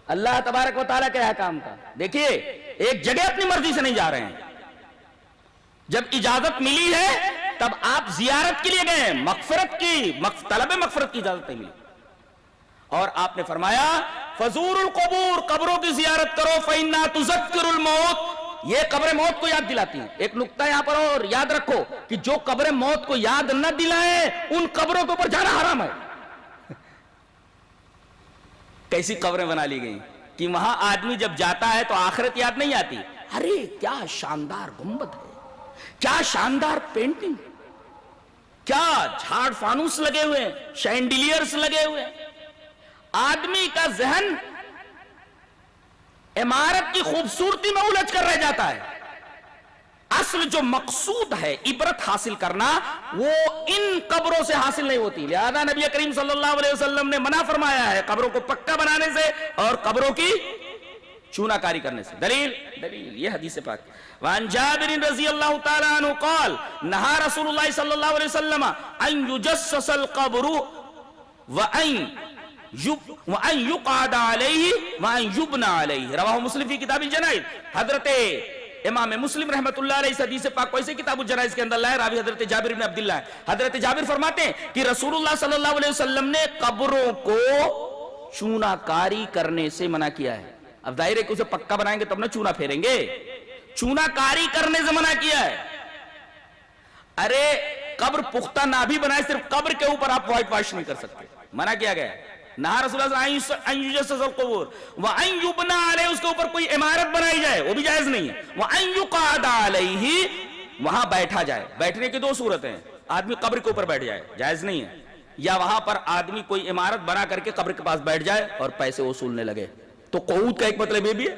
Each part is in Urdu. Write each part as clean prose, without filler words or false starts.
اللہ تبارک و تعالیٰ کے احکام کا. دیکھیے ایک جگہ اپنی مرضی سے نہیں جا رہے ہیں, جب اجازت ملی ہے تب آپ زیارت کے لیے گئے, مغفرت کی طلب مغفرت کی اجازت نہیں ملی. اور آپ نے فرمایا فزور القبور, قبروں کی زیارت کرو, فإنها تذکر الموت, یہ قبر موت کو یاد دلاتی ہیں. ایک نقطہ یہاں پر اور یاد رکھو کہ جو قبر موت کو یاد نہ دلائیں ان قبروں کے اوپر جانا حرام ہے. کیسی قبریں بنا لی گئی کہ وہاں آدمی جب جاتا ہے تو آخرت یاد نہیں آتی. ارے کیا شاندار گنبد ہے, کیا شاندار پینٹنگ, کیا جھاڑ فانوس لگے ہوئے, شینڈیلیئرز لگے ہوئے. آدمی کا ذہن عمارت کی خوبصورتی میں الجھ کر رہ جاتا ہے. اصل جو مقصود ہے عبرت حاصل کرنا وہ ان قبروں سے حاصل نہیں ہوتی. لہذا نبی کریم صلی اللہ علیہ وسلم نے منع فرمایا ہے قبروں کو پکا بنانے سے اور قبروں کی چونا کاری کرنے سے. دلیل یہ حدیث پاک. وعن جابر رضی اللہ تعالی عنہ قال نہا رسول اللہ صلی اللہ علیہ وسلم ان یجسس القبر وان یقعد علیہ وان یبنى علیہ. رواہ مسلم فی کتاب الجنائز. حضرت امام مسلم رحمت اللہ علیہ اس حدیث پاک کو ایسے کتاب الجنائز کے اندر لائے. راوی حضرت جابر بن عبداللہ ہے. حضرت جابر فرماتے ہیں کہ رسول اللہ صلی اللہ علیہ وسلم نے قبروں کو چونا کاری کرنے سے منع کیا ہے. اب ظاہر ہے کہ اسے پکا بنائیں گے تب نہ چونا پھیریں گے, چونا کاری کرنے سے منع کیا ہے. ارے قبر پختہ نہ بھی بنائے, صرف قبر کے اوپر آپ وائٹ واش نہیں کر سکتے, منع کیا گیا ہے. نہا رسول اللہ صلی اللہ علیہ وسلم وَأَن يُبْنَى عَلَيْهِ, اس کے اوپر کوئی عمارت بنائی جائے وہ بھی جائز نہیں ہے. وَأَن يُقَعَدَ عَلَيْهِ, وہاں بیٹھا جائے. بیٹھنے کی دو صورتیں ہیں, آدمی قبر کے اوپر بیٹھ جائے جائز نہیں ہے, یا وہاں پر آدمی کوئی عمارت بنا کر کے قبر کے پاس بیٹھ جائے اور پیسے وصولنے لگے. تو قعود کا ایک مطلب یہ بھی ہے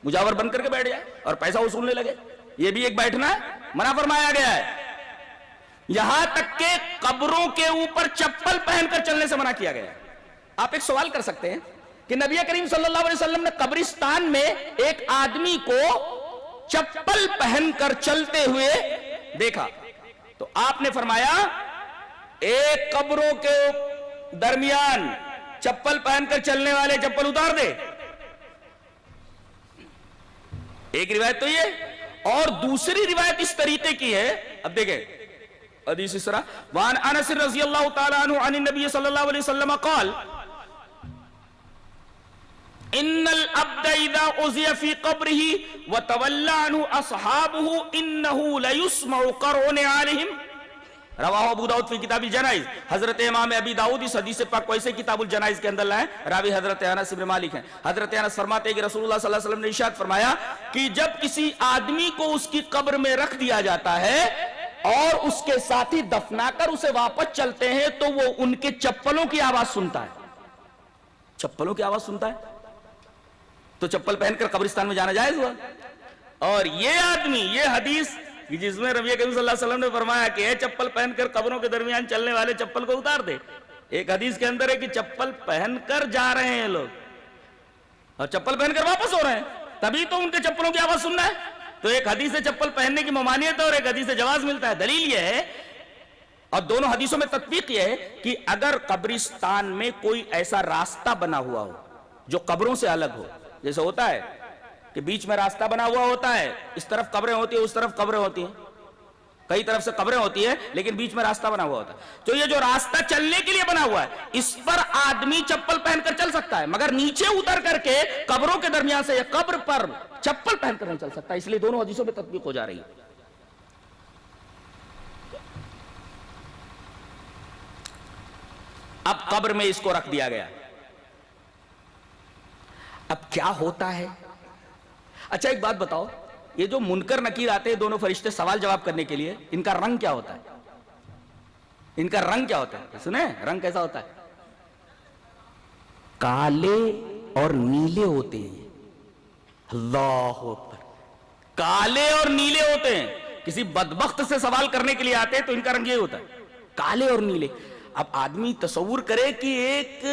مجاور بن کر کے بیٹھ جائے اور پیسہ وصولنے لگے, یہ بھی ایک بیٹھنا ہے, منع فرمایا گیا ہے. یہاں تک کہ قبروں کے اوپر چپل پہن کر چلنے سے منع کیا گیا ہے. آپ ایک سوال کر سکتے ہیں کہ نبی کریم صلی اللہ علیہ وسلم نے قبرستان میں ایک آدمی کو چپل پہن کر چلتے ہوئے دیکھا, تو آپ نے فرمایا ایک قبروں کے درمیان چپل پہن کر چلنے والے چپل اتار دے. ایک روایت تو یہ, اور دوسری روایت اس طریقے کی ہے. اب دیکھیں حدیث اس طرح. وعن انس رضی اللہ تعالی عنہ عن النبی صلی اللہ علیہ وسلم قال ان العبد اذا اذی فی قبره وتولى عنه اصحابه انه ليسمع قرع نعالهم. رواہ ابو داؤد فی کتاب الجنائز. حضرت امام ابی داؤد اس حدیث پاک کو ایسے کتاب الجنائز کے اندر لائے. راوی حضرت انس بن مالک ہیں. حضرت انس فرماتے ہیں کہ رسول اللہ صلی اللہ علیہ وسلم نے ارشاد فرمایا کہ جب کسی آدمی کو اس کی قبر میں رکھ دیا جاتا ہے اور اس کے ساتھی دفنا کر اسے واپس چلتے ہیں تو وہ ان کے چپلوں کی آواز سنتا ہے. چپلوں کی آواز سنتا ہے تو چپل پہن کر قبرستان میں جانا جائز ہوا. اور یہ آدمی, یہ حدیث جس میں نبی کریم صلی اللہ علیہ وسلم نے فرمایا کہ اے چپل پہن کر قبروں کے درمیان چلنے والے چپل کو اتار دے, ایک حدیث کے اندر ہے کہ چپل پہن کر جا رہے ہیں لوگ اور چپل پہن کر واپس ہو رہے ہیں, تبھی تو ان کے چپلوں کی آواز سننا ہے. تو ایک حدیث سے چپل پہننے کی ممانعت ہے اور ایک حدیث سے جواز ملتا ہے. دلیل یہ ہے, اور دونوں حدیثوں میں تطبیق یہ ہے کہ اگر قبرستان میں کوئی ایسا راستہ بنا ہوا ہو جو قبروں سے الگ ہو, جیسے ہوتا ہے کہ بیچ میں راستہ بنا ہوا ہوتا ہے, اس طرف قبریں ہوتی ہیں اس طرف قبریں ہوتی ہیں, کئی طرف سے قبریں ہوتی ہیں لیکن بیچ میں راستہ بنا ہوا ہوتا ہے. تو یہ جو راستہ چلنے کے لیے بنا ہوا ہے اس پر آدمی چپل پہن کر چل سکتا ہے, مگر نیچے اتر کر کے قبروں کے درمیان سے یا قبر پر چپل پہن کر نہیں چل سکتا. اس لیے دونوں حدیثوں میں تطبیق ہو جا رہی ہے. اب قبر میں اس کو رکھ دیا گیا, اب کیا ہوتا ہے؟ اچھا ایک بات بتاؤ, یہ جو منکر نکیر آتے ہیں دونوں فرشتے سوال جواب کرنے کے لیے, ان کا رنگ کیا ہوتا ہے؟ ان کا رنگ کیا ہوتا ہے؟ سنیں رنگ کیسا ہوتا ہے؟ کالے اور نیلے ہوتے ہیں. اللہ اکبر, کالے اور نیلے ہوتے ہیں. کسی بدبخت سے سوال کرنے کے لیے آتے ہیں تو ان کا رنگ یہ ہوتا ہے, کالے اور نیلے. اب آدمی تصور کرے کہ ایک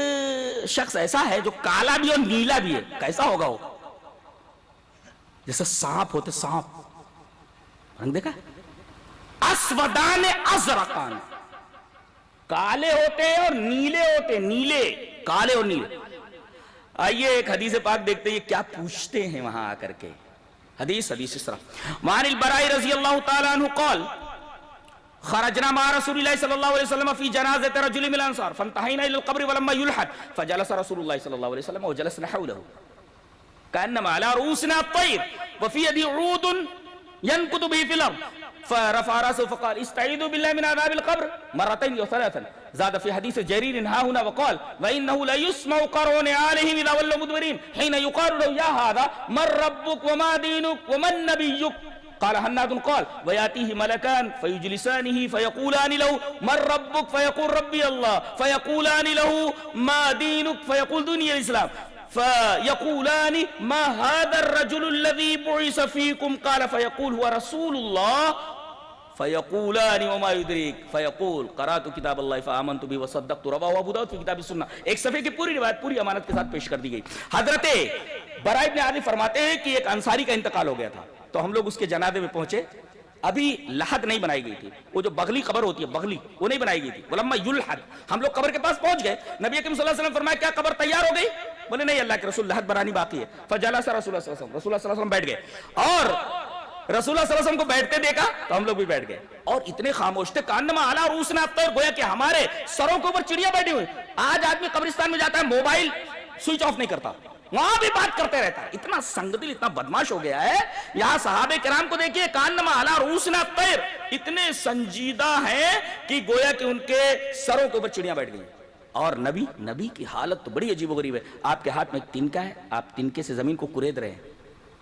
شخص ایسا ہے جو کالا بھی اور نیلا بھی ہے, کیسا ہوگا وہ؟ جیسے سانپ ہوتے, سانپ رنگ دیکھا, اسودان ازرقان, کالے ہوتے ہیں اور نیلے ہوتے ہیں, نیلے, کالے اور نیلے. آئیے ایک حدیث پاک دیکھتے ہیں یہ کیا پوچھتے ہیں وہاں آ کر کے. حدیث اس طرح وعن البراء رضی اللہ تعالی عنہ قال خرجنا مع رسول الله صلى الله عليه وسلم في جنازة رجل من الأنصار فانتهينا إلى القبر ولما يلحد فجلس رسول الله صلى الله عليه وسلم وجلسنا حوله كأنما على رؤوسنا الطير وفي يده عود ينكت به في الأرض فرفع رأسه فقال استعيذوا بالله من عذاب القبر مرتين وثلاثا. زاد في حديث جرير ها هنا وقال وإنه لا يسمع قرون عليهم إذا ولوا مدبرين حين يقال له يا هذا من ربك وما دينك ومن نبيك قال هناد قال وياتيه ملكان فيجلسانه فيقولان له من ربك فيقول ربي الله فيقولان له ما دينك فيقول ديني الإسلام فيقولان ما هذا الرجل الذي بعث فيكم قال فيقول هو رسول الله فيقولان وما يدريك فيقول قرأت كتاب الله فآمنت به وصدقت. رواه ابو داؤد في کتاب السنہ. ایک صفحے کی پوری روایت پوری امانت کے ساتھ پیش کر دی گئی. حضرت براء بن عازب فرماتے ہیں کہ ایک انصاری کا انتقال ہو گیا تھا تو ہم لوگ اس کے جنازے میں پہنچے. ابھی لحد نہیں بنائی گئی تھی, وہ جو بغلی قبر ہوتی ہے بغلی وہ نہیں بنائی گئی تھی. ولما یلحد ہم لوگ قبر کے پاس پہنچ گئے. نبی اکرم صلی اللہ علیہ وسلم فرمایا کیا قبر تیار ہو گئی؟ بولے نہیں اللہ کے رسول لحد بنانی باقی ہے. فجلس رسول اللہ صلی اللہ علیہ وسلم بیٹھ گئے اور رسول اللہ صلی اللہ علیہ وسلم کو بیٹھتے دیکھا تو ہم لوگ بھی بیٹھ گئے اور اتنے خاموش تھے کانما علی رؤوسنا الطیر, گویا کہ ہمارے سروں کے اوپر چڑیا بیٹھی ہوئی. آج آدمی قبرستان میں جاتا ہے موبائل سوئچ آف نہیں کرتا, وہاں بھی بات کرتے رہتا ہے. اتنا سنگدل اتنا بدماش ہو گیا ہے. یہاں صحابہ کرام کو دیکھیے کانما علی رؤوسنا الطیر, اتنے سنجیدہ ہیں کہ گویا کہ ان کے سروں کے اوپر چڑیاں بیٹھ گئی. اور نبی کی حالت تو بڑی عجیب و غریب ہے. آپ کے ہاتھ میں ایک تنکا ہے, آپ تنکے سے زمین کو کورید رہے ہیں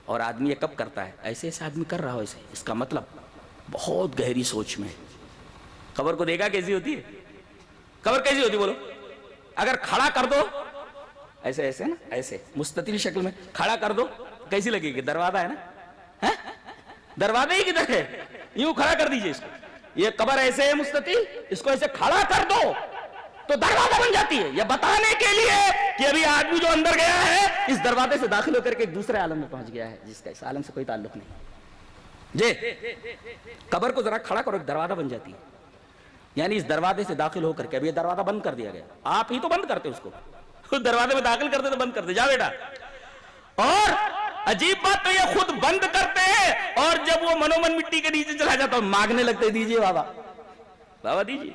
اور آدمی یہ کب کرتا ہے؟ ایسے ایسے آدمی کر رہا ہو ایسے. اس کا مطلب بہت گہری سوچ میں. قبر کو دیکھا کیسی ہوتی ہے؟ قبر کیسی ہوتی بولو؟ اگر کھڑا کر دو ایسے ایسے نا, ایسے مستطیل شکل میں کھڑا کر دو کیسی لگے گی؟ دروازہ ہے نا, دروازہ ہی کدھر ہے, یوں کھڑا کر دیجئے اس کو. یہ قبر ایسے ہے مستطیل, اس کو ایسے کھڑا کر دو تو دروازہ بن جاتی ہے. یہ بتانے کے لیے کہ ابھی آدمی جو اندر گیا ہے اس دروازے سے داخل ہو کر کے ایک دوسرے عالم میں پہنچ گیا ہے جس کا اس عالم سے کوئی تعلق نہیں. جی قبر کو ذرا کھڑا کرو, ایک دروازہ بن جاتی ہے. یعنی اس دروازے سے داخل ہو کر کے ابھی یہ دروازہ بند کر دیا گیا. آپ ہی تو بند کرتے اس کو, دروازے میں داخل کرتے تو بند کرتے. جا بیٹا. اور عجیب بات تو یہ خود بند کرتے ہیں اور جب وہ منومن مٹی کے نیچے چلا جاتا ہے مانگنے لگتے دیجئے بابا, بابا دیجئے.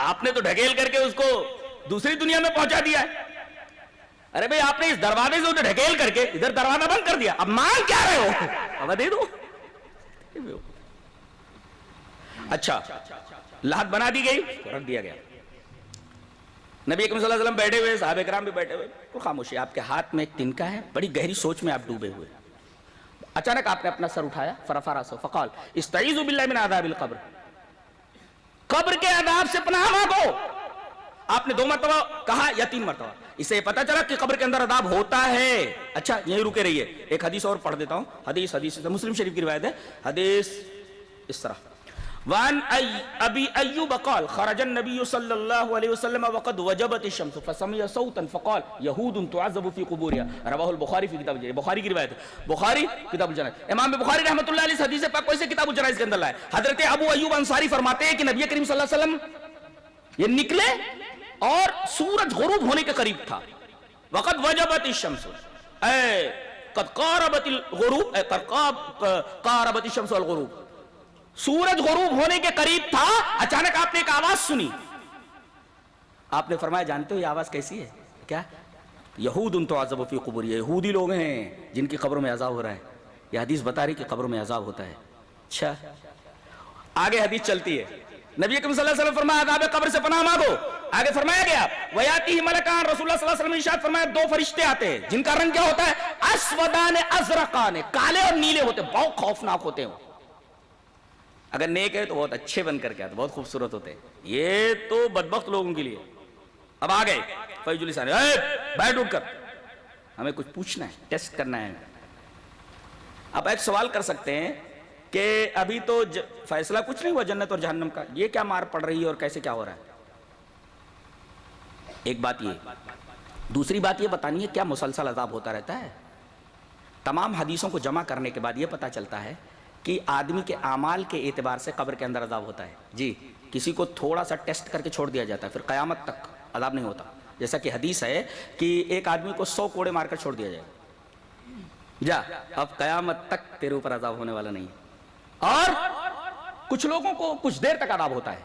آپ نے تو ڈھکیل کر کے اس کو دوسری دنیا میں پہنچا دیا ہے. ارے بھئی آپ نے اس دروازے سے اسے ڈھکیل کر کے ادھر دروازہ بند کر دیا, اب مانگ کیا رہے ہو؟ بابا دے دو. اچھا لحد بنا دی گئی, رکھ دیا گیا. نبی اکرم صلی اللہ علیہ وسلم بیٹھے ہوئے, صحابہ کرام بھی بیٹھے ہوئے. کوئی خاموشی. آپ کے ہاتھ میں ایک تنکا ہے, بڑی گہری سوچ میں آپ ڈوبے ہوئے. اچانک آپ نے اپنا سر اٹھایا, فرفع رأسہ فقال استعیذوا باللہ من عذاب القبر, قبر کے عذاب سے پناہ مانگو. آپ نے 2 مرتبہ کہا یا 3 مرتبہ. اس سے پتہ چلا کہ قبر کے اندر عذاب ہوتا ہے. اچھا یہیں رکے رہیے, ایک حدیث اور پڑھ دیتا ہوں. حدیث مسلم شریف کی روایت ہے. حدیث اس طرح وعن ابی ایوب قال خرج النبی صلی اللہ علیہ وسلم وقد وجبت الشمس فسمع صوتا فقال یہود تعذب فی قبورها. رواہ البخاری فی کتاب الجنائز. بخاری کی روایت ہے, بخاری کتاب الجنائز. امام بخاری رحمۃ اللہ علیہ حدیث پاک کو اسے کتاب الجنائز کے اندر لائے. حضرت ابو ایوب انصاری فرماتے ہیں کہ نبی کریم صلی اللہ علیہ وسلم یہ نکلے اور سورج غروب ہونے کے قریب تھا. وقد وجبت الشمس اے قد قاربت الغروب, اے قاربت الشمس والغروب, سورج غروب ہونے کے قریب تھا. اچانک آپ نے ایک آواز سنی. آپ نے فرمایا جانتے ہو یہ آواز کیسی ہے کیا؟ یہود تعذب فی قبورہم, یہودی لوگ ہیں جن کی قبروں میں عذاب ہو رہا ہے. یہ حدیث بتا رہی کہ قبروں میں عذاب ہوتا ہے. اچھا آگے حدیث چلتی ہے. نبی اکرم صلی اللہ علیہ وسلم فرمایا عذاب قبر سے پناہ مانگو. آگے فرمایا گیا ویاتیہ ملکان, رسول اللہ صلی اللہ علیہ وسلم نے ارشاد فرمایا 2 فرشتے آتے ہیں جن کا رنگ کیا ہوتا ہے؟ اسودان ازرقان, کالے اور نیلے ہوتے ہیں, بہت خوفناک ہوتے ہیں. اگر نیک ہے تو بہت اچھے بن کر کے آتے, بہت خوبصورت ہوتے ہیں. یہ تو بدبخت لوگوں کے لیے. اب آ گئے فیجلسان, بیٹھ اٹھ کر, ہمیں کچھ پوچھنا ہے, ٹیسٹ کرنا ہے. اب ایک سوال کر سکتے ہیں کہ ابھی تو فیصلہ کچھ نہیں ہوا جنت اور جہنم کا, یہ کیا مار پڑ رہی ہے اور کیسے کیا ہو رہا ہے؟ ایک بات یہ. دوسری بات یہ بتانی ہے کیا مسلسل عذاب ہوتا رہتا ہے؟ تمام حدیثوں کو جمع کرنے کے بعد یہ پتا چلتا ہے کہ آدمی کے اعمال کے اعتبار سے قبر کے اندر عذاب ہوتا ہے. جی کسی کو تھوڑا سا ٹیسٹ کر کے چھوڑ دیا جاتا ہے, پھر قیامت تک عذاب نہیں ہوتا. جیسا کہ حدیث ہے کہ ایک آدمی کو 100 کوڑے مار کر چھوڑ دیا جائے, جا اب قیامت تک تیرے اوپر عذاب ہونے والا نہیں ہے. اور کچھ لوگوں کو کچھ دیر تک عذاب ہوتا ہے,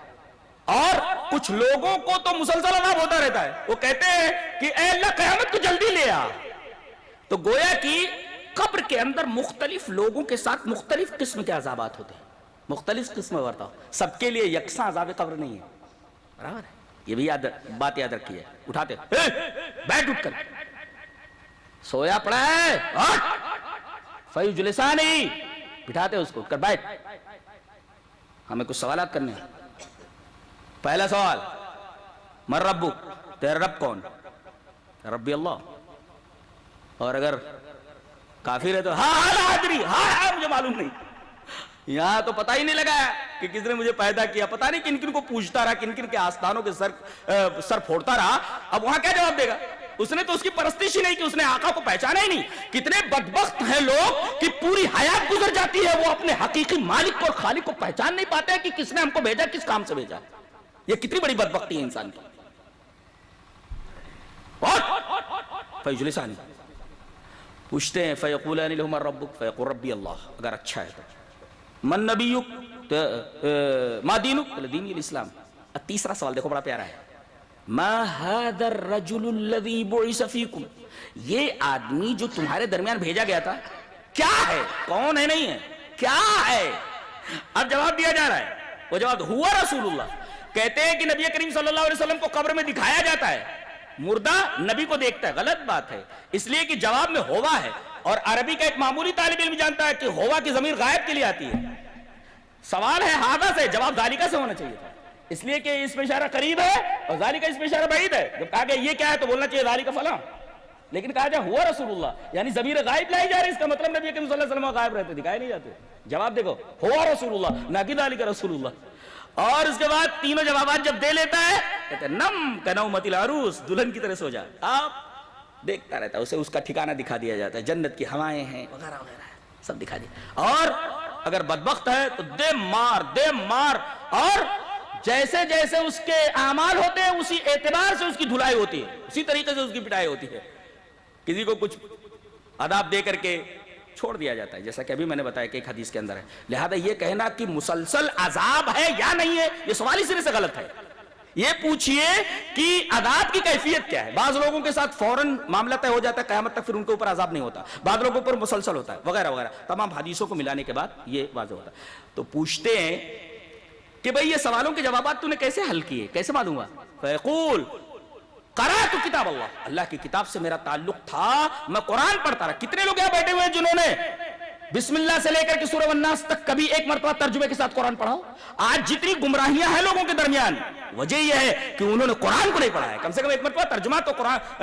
اور کچھ لوگوں کو تو مسلسل عذاب ہوتا رہتا ہے. وہ کہتے ہیں کہ اے اللہ قیامت کو جلدی لے آ. تو گویا کہ قبر کے اندر مختلف لوگوں کے ساتھ مختلف قسم کے عذابات ہوتے ہیں, مختلف قسم ورتا. سب کے لیے یکساں عذاب قبر نہیں ہے, برابر ہے. یہ بھی بات یاد رکھی ہے. اٹھاتے بیٹھ, اٹھ کر سویا پڑا ہے, فیجلسانی, بٹھاتے اس کو, کر بیٹھ, ہمیں کچھ سوالات کرنے ہیں. پہلا سوال, من ربک, تیرا رب کون؟ ربی اللہ. اور اگر کافر ہے تو ہاں ادری, ہاں مجھے معلوم نہیں. یہاں تو پتہ ہی نہیں لگا کہ کس نے مجھے پیدا کیا, پتہ نہیں کن کن کو پوچھتا رہا, کن کن کے آستانوں کے سر پھوڑتا رہا. اب وہاں کیا جواب دے گا؟ اس نے تو اس کی پرستش ہی نہیں کی, اس نے آقا کو پہچانا ہی نہیں. کتنے بدبخت ہیں لوگ کہ پوری حیات گزر جاتی ہے, وہ اپنے حقیقی مالک کو اور خالق کو پہچان نہیں پاتے کہ کس نے ہم کو بھیجا, کس کام سے بھیجا. یہ کتنی بڑی بدبختی ہے انسان کی. اور فیجلسانی, پوچھتے ہیں, فیقولان لہم ربک, فیقول ربی اللہ, اگر اچھا ہے تو. من نبیک, ما دینک, دین الاسلام. تیسرا سوال دیکھو بڑا پیارا ہے, ما هذا الرجل الذي بعث فيكم, یہ آدمی جو تمہارے درمیان بھیجا گیا تھا کیا ہے, کون ہے, نہیں ہے, کیا ہے. اب جواب دیا جا رہا ہے, وہ جواب ہوا رسول اللہ. کہتے ہیں کہ نبی کریم صلی اللہ علیہ وسلم کو قبر میں دکھایا جاتا ہے, مردہ نبی کو دیکھتا ہے. غلط بات ہے, اس لیے کہ جواب میں ہوا ہے, اور عربی کا ایک معمولی طالب علم جانتا ہے کہ ہوا کی ضمیر غائب کے لیے آتی ہے. سوال ہے ہاذا سے, جواب ذالکہ سے ہونا چاہیے تھا, اس لیے کہ اس میں اشارہ قریب ہے اور ذالکہ اس میں اشارہ بعید ہے. جب کہا کہ یہ کیا ہے تو بولنا چاہیے ذالکہ فلاں, لیکن کہا جائے ہوا رسول اللہ, یعنی ضمیر غائب لائی جا رہی, اس کا مطلب نبی کریم صلی اللہ علیہ وسلم غائب رہتے, دکھائے نہیں جاتے. جواب دیکھو, ہوا رسول اللہ, نہ کہ ذالکہ رسول اللہ. اور اس کے بعد تینوں جوابات جب دے لیتا ہے, کہتے ہیں نم کنومت العروس, دلہن کی طرح سو جا. آپ دیکھتا رہتا ہے, اسے اس کا ٹھکانہ دکھا دیا جاتا ہے, جنت کی ہوائیں ہیں وغیرہ وغیرہ سب دکھا دیا. اور اگر بدبخت ہے تو دے مار, اور جیسے جیسے اس کے اعمال ہوتے ہیں اسی اعتبار سے اس کی دھلائی ہوتی ہے, اسی طریقے سے اس کی پٹائی ہوتی ہے. کسی کو کچھ عذاب دے کر کے چھوڑ دیا جاتا ہے, جیسا کہ ابھی میں نے بتایا کہ ایک حدیث کے اندر ہے. لہذا یہ کہنا کہ مسلسل عذاب ہے یا نہیں ہے, یہ سوال ہی سرے سے غلط ہے. یہ پوچھئے کہ عذاب کی کیفیت کیا ہے. بعض لوگوں کے ساتھ فوراً معاملہ طے ہو جاتا ہے, قیامت تک پھر ان کے اوپر عذاب نہیں ہوتا, بعض لوگوں پر مسلسل ہوتا ہے وغیرہ وغیرہ. تمام حدیثوں کو ملانے کے بعد یہ واضح ہوتا ہے. تو پوچھتے ہیں کہ بھئی یہ سوالوں کے جوابات تو نے کیسے حل کیے, کیسے معلوم ہوا؟ فیقول قرأت کتاب اللہ, اللہ کی کتاب سے میرا تعلق تھا, میں قرآن پڑھتا رہا. کتنے لوگ یہاں بیٹھے ہوئے ہیں جنہوں نے بسم اللہ سے لے کر کے سورہ والناس تک کبھی ایک مرتبہ ترجمے کے ساتھ قرآن پڑھا ہو؟ آج جتنی گمراہیاں ہیں لوگوں کے درمیان, وجہ یہ ہے کہ انہوں نے قرآن کو نہیں پڑھا ہے. کم سے کم ایک مرتبہ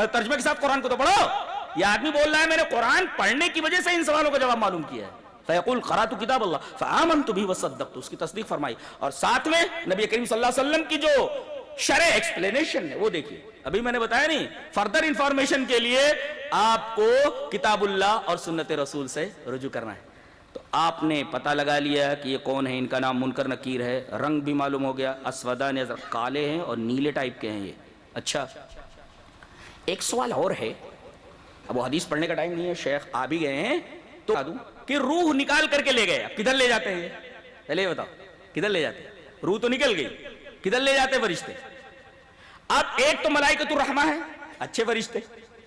ترجمے کے ساتھ قرآن کو تو پڑھو. یہ آدمی بول رہا ہے میں نے قرآن پڑھنے کی وجہ سے ان سوالوں کا جواب معلوم کیا ہے. فیقول قرأت کتاب اللہ فآمنت به وصدقت, اس کی تصدیق فرمائی. اور ساتھ میں نبی کریم صلی اللہ علیہ وسلم کی جو شرح ایکسپلینیشن ہے وہ دیکھیے. ابھی میں نے بتایا نہیں, فردر انفارمیشن کے لیے آپ کو کتاب اللہ اور سنت رسول سے رجوع کرنا ہے. تو آپ نے پتہ لگا لیا کہ یہ کون ہے, ان کا نام منکر نکیر ہے, رنگ بھی معلوم ہو گیا, اسودان کالے ہیں اور نیلے ٹائپ کے ہیں یہ. اچھا, ایک سوال اور ہے, اب وہ حدیث پڑھنے کا ٹائم نہیں ہے, شیخ آ بھی گئے ہیں تو بتا دوں کہ روح نکال کر کے لے گئے. اب کدھر لے جاتے ہیں, پہلے یہ بتاؤ کدھر لے جاتے ہیں؟ روح تو نکل گئی, کدھر لے جاتے فرشتے؟ اب ایک تو ملائکۃ الرحمہ ہے, اچھے فرشتے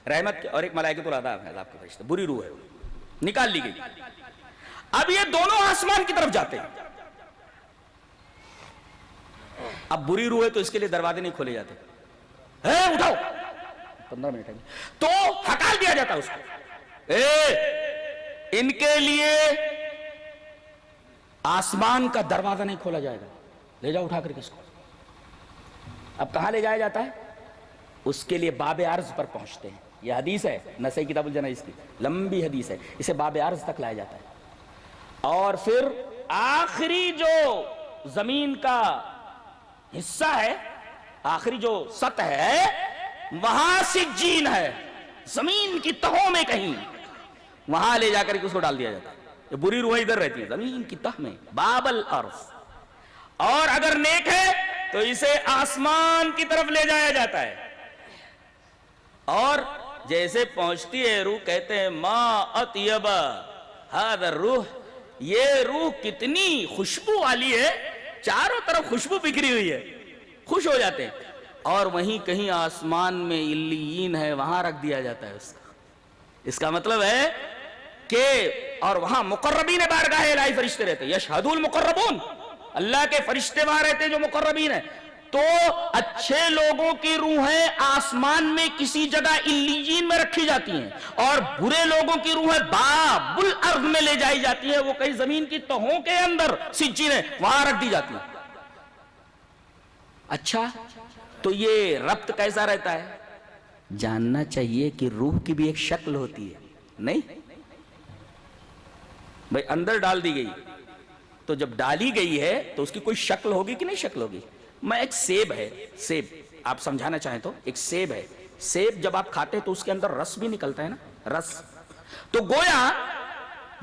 رحمت کے, اور ایک ملائکۃ العذاب ہے, عذاب کے فرشتے, بری روح ہے, نکال لی گئی. اب یہ دونوں آسمان کی طرف جاتے ہیں. اب بری روح ہے تو اس کے لیے دروازے نہیں کھولے جاتے, اٹھاؤ 15 منٹ ہے تو ہٹا دیا جاتا اس کو. ان کے لیے آسمان کا دروازہ نہیں کھولا جائے گا, لے جاؤ اٹھا کر کے اس کو. اب کہاں لے جایا جاتا ہے؟ اس کے لیے باب عرض پر پہنچتے ہیں. یہ حدیث ہے نسائی کتاب الجنائز کی, لمبی حدیث ہے, اسے باب عرض تک لایا جاتا ہے. اور پھر آخری جو زمین کا حصہ ہے, آخری جو سطح ہے, وہاں سجین ہے, زمین کی تہوں میں کہیں, وہاں لے جا کر اس کو ڈال دیا جاتا ہے. یہ بری روح ادھر رہتی ہے زمین کی تہ میں, باب الارض. اور اگر نیک ہے تو اسے آسمان کی طرف لے جایا جاتا ہے, اور جیسے پہنچتی ہے روح کہتے ہیں ما اطیب ھذا الروح، یہ روح کتنی خوشبو والی ہے، چاروں طرف خوشبو بکھری ہوئی ہے، خوش ہو جاتے ہیں. اور وہیں کہیں آسمان میں علیین ہے، وہاں رکھ دیا جاتا ہے اس کا مطلب ہے کہ اور وہاں مقربین بارگاہ الہی فرشتے رہتے ہیں، یشہد المقربون، اللہ کے فرشتے وہاں رہتے ہیں جو مقربین ہیں. تو اچھے لوگوں کی روحیں آسمان میں کسی جگہ علیین میں رکھی جاتی ہیں، اور برے لوگوں کی روحیں باب الارض میں لے جائی جاتی ہیں، وہ کئی زمین کی تہوں کے اندر سجین ہے وہاں رکھ دی جاتی ہیں. اچھا تو یہ ربط کیسا رہتا ہے؟ جاننا چاہیے کہ روح کی بھی ایک شکل ہوتی ہے، نہیں بھئی اندر ڈال دی گئی تو جب ڈالی گئی ہے تو اس کی کوئی شکل ہوگی کہ نہیں شکل ہوگی. میں ایک سیب ہے، سیب آپ سمجھانا چاہیں تو ایک سیب ہے، سیب جب آپ کھاتے تو اس کے اندر رس بھی نکلتا ہے نا، رس. تو گویا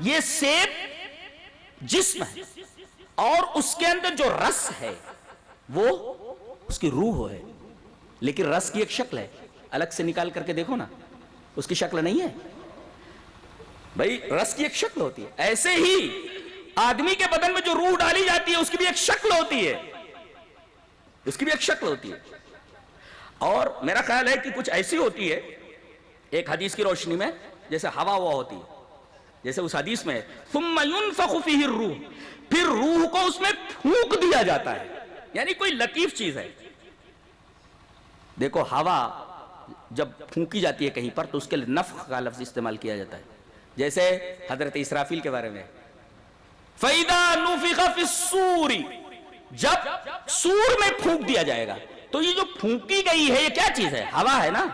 یہ سیب جسم ہے اور اس کے اندر جو رس ہے وہ اس کی روح ہے، لیکن رس کی ایک شکل ہے، الگ سے نکال کر کے دیکھو نا اس کی شکل نہیں ہے بھئی، رس کی ایک شکل ہوتی ہے. ایسے ہی آدمی کے بدن میں جو روح ڈالی جاتی ہے اس کی بھی ایک شکل ہوتی ہے، اس کی بھی ایک شکل ہوتی ہے. اور میرا خیال ہے کہ کچھ ایسی ہوتی ہے ایک حدیث کی روشنی میں، جیسے ہوا ہوا ہوتی ہے، جیسے اس حدیث میں ثم ينفخ فيه الروح، پھر روح کو اس میں پھونک دیا جاتا ہے، یعنی کوئی لطیف چیز ہے. دیکھو ہوا جب پھونکی جاتی ہے کہیں پر تو اس کے لیے نفخ کا لفظ استعمال کیا جاتا ہے، جیسے حضرت اسرافیل کے بارے میں فَإِذَا نُفِخَ فِي الصُّورِ، جب سور میں پھونک دیا جائے گا. تو یہ جو پھونکی گئی ہے یہ کیا چیز ہے؟ ہوا ہے نا،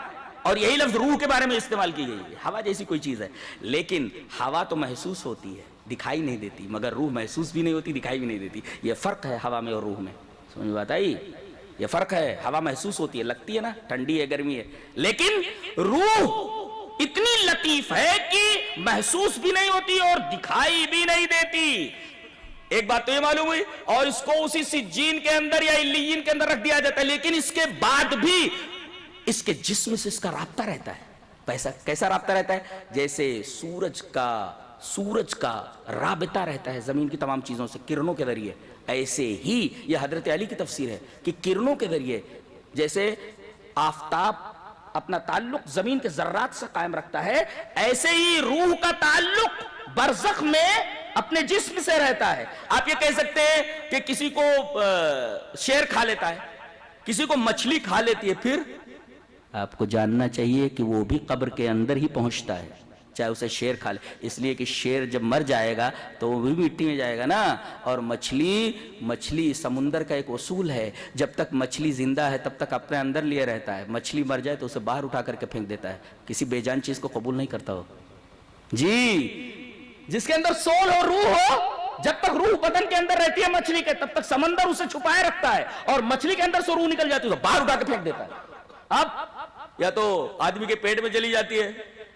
اور یہی لفظ روح کے بارے میں استعمال کی گئی ہے، ہوا جیسی کوئی چیز ہے. لیکن ہوا تو محسوس ہوتی ہے، دکھائی نہیں دیتی، مگر روح محسوس بھی نہیں ہوتی، دکھائی بھی نہیں دیتی. یہ فرق ہے ہوا میں اور روح میں، سمجھ بات آئی؟ یہ فرق ہے. ہوا محسوس ہوتی ہے، لگتی ہے نا، ٹھنڈی ہے گرمی ہے، لیکن روح اتنی لطیف ہے کہ محسوس بھی نہیں ہوتی اور دکھائی بھی نہیں دیتی. ایک بات تو یہ معلوم ہوئی، اور اس کو اسی سجین کے اندر یا علیین کے اندر رکھ دیا جاتا ہے، لیکن اس کے بعد بھی اس کے جسم سے اس کا رابطہ رہتا ہے. کیسا رابطہ رہتا ہے؟ جیسے سورج کا رابطہ رہتا ہے زمین کی تمام چیزوں سے کرنوں کے ذریعے، ایسے ہی یہ حضرت علی کی تفسیر ہے کہ کرنوں کے ذریعے جیسے آفتاب اپنا تعلق زمین کے ذرات سے قائم رکھتا ہے، ایسے ہی روح کا تعلق برزخ میں اپنے جسم سے رہتا ہے. آپ یہ کہہ سکتے ہیں کہ کسی کو شیر کھا لیتا ہے، کسی کو مچھلی کھا لیتی ہے، پھر آپ کو جاننا چاہیے کہ وہ بھی قبر کے اندر ہی پہنچتا ہے، چاہے اسے شیر کھا لے، اس لیے کہ شیر جب مر جائے گا تو وہ بھی مٹی میں جائے گا نا. اور مچھلی سمندر کا ایک اصول ہے، جب تک مچھلی زندہ ہے تب تک اپنے اندر لیے رہتا ہے، مچھلی مر جائے تو اسے باہر اٹھا کر کے پھینک دیتا ہے، کسی بے جان چیز کو قبول نہیں کرتا ہو. جی جس کے اندر سول ہو، روح ہو، جب تک روح بدن کے اندر رہتی ہے مچھلی کے تب تک سمندر اسے چھپائے رکھتا ہے، اور مچھلی کے اندر سے روح نکل جاتی ہے تو باہر اٹھا کے پھینک دیتا ہے. اب یا تو آدمی کے پیٹ میں چلی جاتی ہے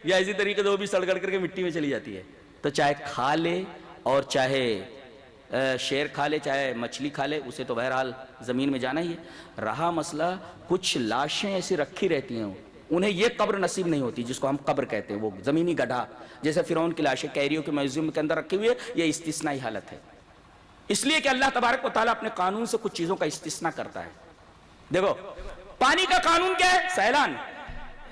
یا اسی طریقے سے وہ بھی سڑ گڑ کر کے مٹی میں چلی جاتی ہے. تو چاہے کھا لے اور چاہے شیر کھا لے چاہے مچھلی کھا لے، اسے تو بہرحال زمین میں جانا ہی ہے. رہا مسئلہ کچھ لاشیں ایسی رکھی رہتی ہیں، انہیں یہ قبر نصیب نہیں ہوتی جس کو ہم قبر کہتے ہیں، وہ زمینی گڑھا، جیسے فرعون کی لاشیں کیریوں کے میوزیم کے اندر رکھی ہوئی ہے. یہ استثنائی حالت ہے، اس لیے کہ اللہ تبارک و تعالیٰ اپنے قانون سے کچھ چیزوں کا استثناء کرتا ہے. دیکھو پانی کا قانون کیا ہے؟ سیلان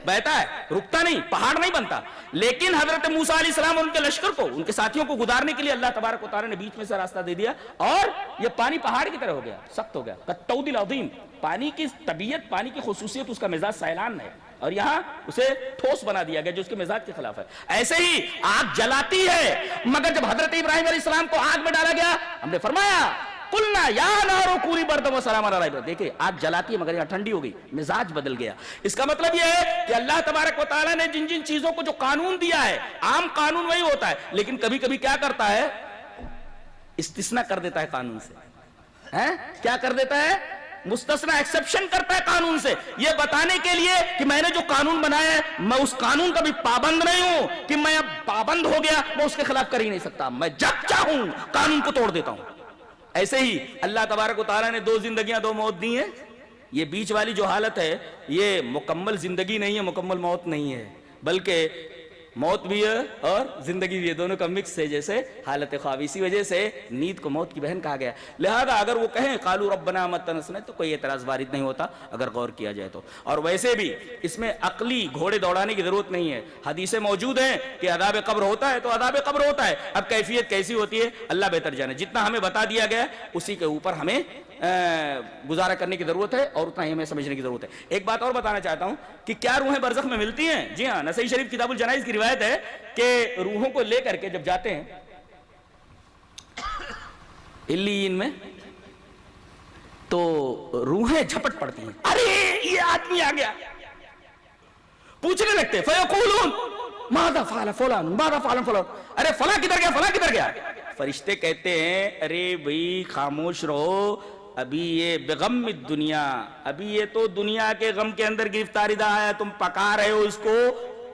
بہتا ہے، رکتا نہیں، پہاڑ نہیں بنتا. لیکن حضرت موسیٰ علیہ السلام اور ان کے لشکر کو، ان کے ساتھیوں کو گزارنے کے لیے اللہ تبارک و تعالیٰ نے بیچ میں سے راستہ دے دیا، اور یہ پانی پہاڑ کی طرح ہو گیا، سخت ہو گیا. کالطود العظیم، پانی کی طبیعت، پانی کی خصوصیت، اس کا مزاج سیلان ہے، اور یہاں اسے ٹھوس بنا دیا گیا جو اس کے مزاج کے خلاف ہے. ایسے ہی آگ جلاتی ہے، مگر جب حضرت ابراہیم علیہ السلام کو آگ میں ڈالا گیا، ہم نے فرمایا قلنا یا نار کونی بردا وسلاما علی ابراہیم. دیکھیں آگ جلاتی ہے مگر یہاں ٹھنڈی ہو گئی، مزاج بدل گیا. اس کا مطلب یہ ہے کہ اللہ تبارک و تعالیٰ نے جن جن چیزوں کو جو قانون دیا ہے، عام قانون وہی ہوتا ہے، لیکن کبھی کبھی کیا کرتا ہے؟ استثناء کر دیتا ہے قانون سے. کیا کر دیتا ہے؟ مستثنا، ایکسپشن کرتا ہے قانون سے، یہ بتانے کے لیے کہ میں نے جو قانون بنایا ہے میں اس قانون کا بھی پابند نہیں ہوں کہ میں اب پابند ہو گیا میں اس کے خلاف کر ہی نہیں سکتا، میں جب چاہوں قانون کو توڑ دیتا ہوں. ایسے ہی اللہ تبارک و تعالیٰ نے 2 زندگیاں 2 موت دی ہیں، یہ بیچ والی جو حالت ہے یہ مکمل زندگی نہیں ہے، مکمل موت نہیں ہے، بلکہ موت بھی ہے اور زندگی بھی ہے، دونوں کا مکس ہے جیسے حالت خواب. اسی وجہ سے نیند کو موت کی بہن کہا گیا. لہذا اگر وہ کہیں قالوا ربنا متنا سنیں تو کوئی اعتراض وارد نہیں ہوتا اگر غور کیا جائے تو. اور ویسے بھی اس میں عقلی گھوڑے دوڑانے کی ضرورت نہیں ہے. حدیثیں موجود ہیں کہ عذاب قبر ہوتا ہے تو عذاب قبر ہوتا ہے. اب کیفیت کیسی ہوتی ہے اللہ بہتر جانے. جتنا ہمیں بتا دیا گیا اسی کے اوپر ہمیں گزارا کرنے کی ضرورت ہے اور اتنا ہی ہمیں سمجھنے کی ضرورت ہے. ایک بات اور بتانا چاہتا ہوں کہ کیا روحیں برزخ میں ملتی ہیں؟ جی ہاں، نسائی شریف کتاب الجنائز کی روایت ہے کہ روحوں کو لے کر کے جب جاتے ہیں علیین میں تو روحیں جھپٹ پڑتی ہیں، ارے یہ آدمی آ گیا، پوچھنے لگتے فیقولون ماذا فعل فلان ماذا فعل فلان، ارے فلاں کدھر گیا فلاں کدھر گیا. فرشتے کہتے ہیں ارے بھائی خاموش رہو، ابھی یہ بغم الدنیا، ابھی یہ تو دنیا کے غم کے اندر گرفتاری دا ہے، تم پکا رہے ہو اس کو،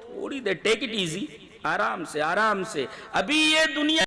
تھوڑی دیر ٹیک اٹ ایزی، آرام سے آرام سے، ابھی یہ دنیا